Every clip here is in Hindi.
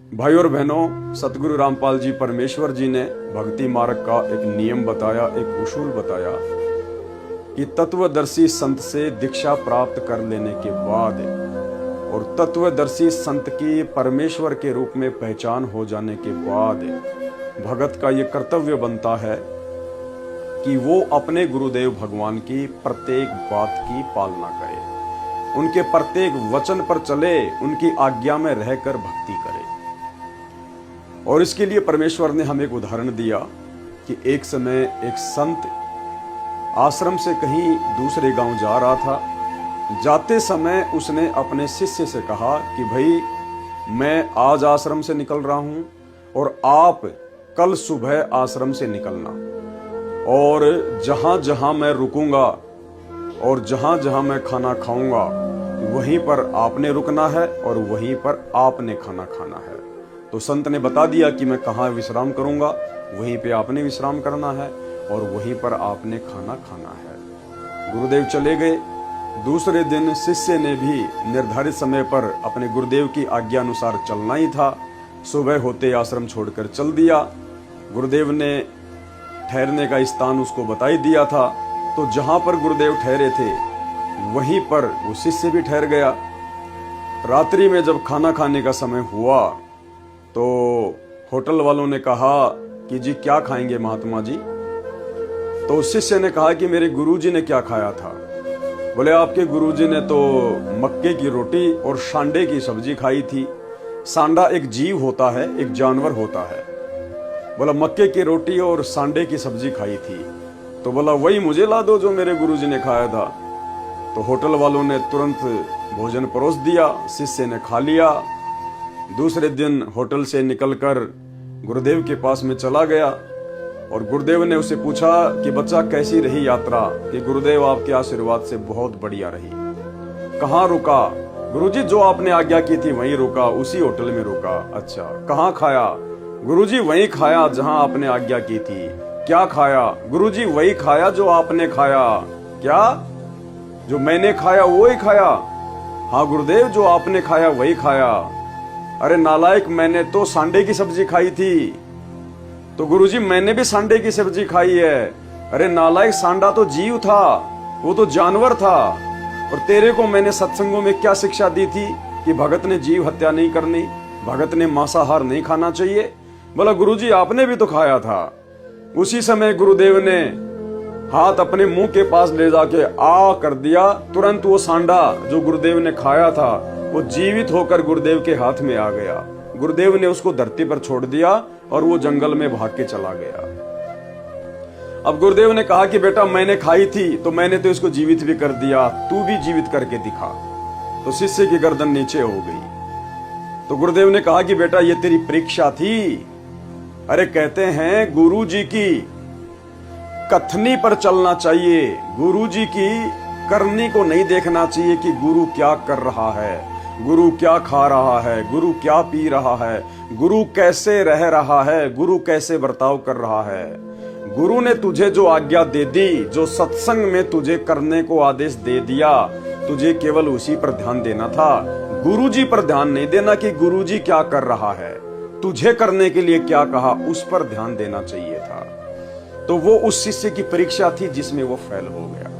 भाई और बहनों, सतगुरु रामपाल जी परमेश्वर जी ने भक्ति मार्ग का एक नियम बताया, एक उसूल बताया कि तत्वदर्शी संत से दीक्षा प्राप्त कर लेने के बाद और तत्वदर्शी संत की परमेश्वर के रूप में पहचान हो जाने के बाद भगत का ये कर्तव्य बनता है कि वो अपने गुरुदेव भगवान की प्रत्येक बात की पालना करे, उनके प्रत्येक वचन पर चले, उनकी आज्ञा में रहकर भक्ति करे। और इसके लिए परमेश्वर ने हमें एक उदाहरण दिया कि एक समय एक संत आश्रम से कहीं दूसरे गांव जा रहा था। जाते समय उसने अपने शिष्य से कहा कि भाई, मैं आज आश्रम से निकल रहा हूं और आप कल सुबह आश्रम से निकलना, और जहां जहां मैं रुकूंगा और जहां जहां मैं खाना खाऊंगा वहीं पर आपने रुकना है और वहीं पर आपने खाना खाना है। तो संत ने बता दिया कि मैं कहाँ विश्राम करूंगा, वहीं पे आपने विश्राम करना है और वहीं पर आपने खाना खाना है। गुरुदेव चले गए। दूसरे दिन शिष्य ने भी निर्धारित समय पर अपने गुरुदेव की आज्ञा अनुसार चलना ही था। सुबह होते आश्रम छोड़कर चल दिया। गुरुदेव ने ठहरने का स्थान उसको बता ही दिया था, तो जहां पर गुरुदेव ठहरे थे वहीं पर वो शिष्य भी ठहर गया। रात्रि में जब खाना खाने का समय हुआ तो होटल वालों ने कहा कि जी क्या खाएंगे महात्मा जी? तो उस शिष्य ने कहा कि मेरे गुरुजी ने क्या खाया था? बोले आपके गुरुजी ने तो मक्के की रोटी और सांडे की सब्जी खाई थी। सांडा एक जीव होता है, एक जानवर होता है। बोला मक्के की रोटी और सांडे की सब्जी खाई थी। तो बोला वही मुझे ला दो जो मेरे गुरुजी ने खाया था। तो होटल वालों ने तुरंत भोजन परोस दिया, शिष्य ने खा लिया। दूसरे दिन होटल से निकलकर गुरुदेव के पास में चला गया और गुरुदेव ने उसे पूछा कि बच्चा कैसी रही यात्रा? कि गुरुदेव आपके आशीर्वाद से बहुत बढ़िया रही। कहाँ रुका? गुरुजी जो आपने आज्ञा की थी वहीं रुका, उसी होटल में रुका। अच्छा, कहाँ खाया? गुरुजी वहीं खाया जहां आपने आज्ञा की थी। क्या खाया? गुरुजी वही खाया जो आपने खाया। क्या? जो मैंने खाया वो ही खाया? हाँ गुरुदेव, जो आपने खाया वही खाया। अरे नालायक, मैंने तो सांडे की सब्जी खाई थी। तो गुरुजी मैंने भी सांडे की सब्जी खाई है। अरे नालायक, सांडा तो जीव था, वो तो जानवर था। और तेरे को मैंने सत्संगों में क्या शिक्षा दी थी कि भगत ने जीव हत्या नहीं करनी, भगत ने मांसाहार नहीं खाना चाहिए। बोला गुरुजी आपने भी तो खाया था। उसी समय गुरुदेव ने हाथ अपने मुंह के पास ले जाके आ कर दिया। तुरंत वो सांडा जो गुरुदेव ने खाया था वो जीवित होकर गुरुदेव के हाथ में आ गया। गुरुदेव ने उसको धरती पर छोड़ दिया और वो जंगल में भाग के चला गया। अब गुरुदेव ने कहा कि बेटा मैंने खाई थी तो मैंने तो इसको जीवित भी कर दिया, तू भी जीवित करके दिखा। तो शिष्य की गर्दन नीचे हो गई। तो गुरुदेव ने कहा कि बेटा ये तेरी परीक्षा थी। अरे कहते हैं गुरुजी की कथनी पर चलना चाहिए, गुरुजी की करनी को नहीं देखना चाहिए कि गुरु क्या कर रहा है, गुरु क्या खा रहा है, गुरु क्या पी रहा है, गुरु कैसे रह रहा है, गुरु कैसे बर्ताव कर रहा है। गुरु ने तुझे जो आज्ञा दे दी, जो सत्संग में तुझे करने को आदेश दे दिया, तुझे केवल उसी पर ध्यान देना था। गुरुजी पर ध्यान नहीं देना कि गुरुजी क्या कर रहा है, तुझे करने के लिए क्या कहा, उस पर ध्यान देना चाहिए था। तो वो उस शिष्य की परीक्षा थी जिसमें वो फेल हो गया।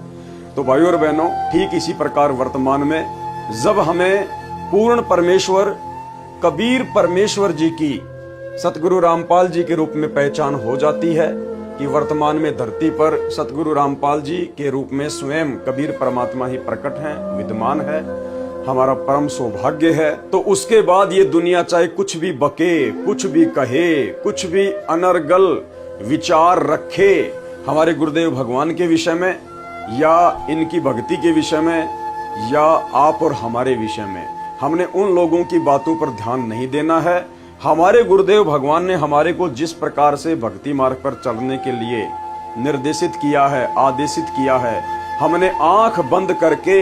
तो भाइयों और बहनों, ठीक इसी प्रकार वर्तमान में जब हमें पूर्ण परमेश्वर कबीर परमेश्वर जी की सतगुरु रामपाल जी के रूप में पहचान हो जाती है कि वर्तमान में धरती पर सतगुरु रामपाल जी के रूप में स्वयं कबीर परमात्मा ही प्रकट हैं, विद्यमान है, हमारा परम सौभाग्य है। तो उसके बाद ये दुनिया चाहे कुछ भी बके, कुछ भी कहे, कुछ भी अनर्गल विचार रखे हमारे गुरुदेव भगवान के विषय में या इनकी भक्ति के विषय में या आप और हमारे विषय में, हमने उन लोगों की बातों पर ध्यान नहीं देना है। हमारे गुरुदेव भगवान ने हमारे को जिस प्रकार से भक्ति मार्ग पर चलने के लिए निर्देशित किया है, आदेशित किया है, हमने आंख बंद करके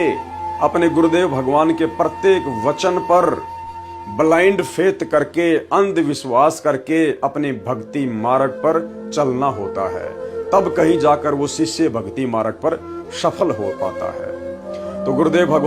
अपने गुरुदेव भगवान के प्रत्येक वचन पर ब्लाइंड फेथ करके, अंधविश्वास करके अपने भक्ति मार्ग पर चलना होता है। तब कहीं जाकर वो शिष्य भक्ति मार्ग पर सफल हो पाता है। तो गुरुदेव भगवान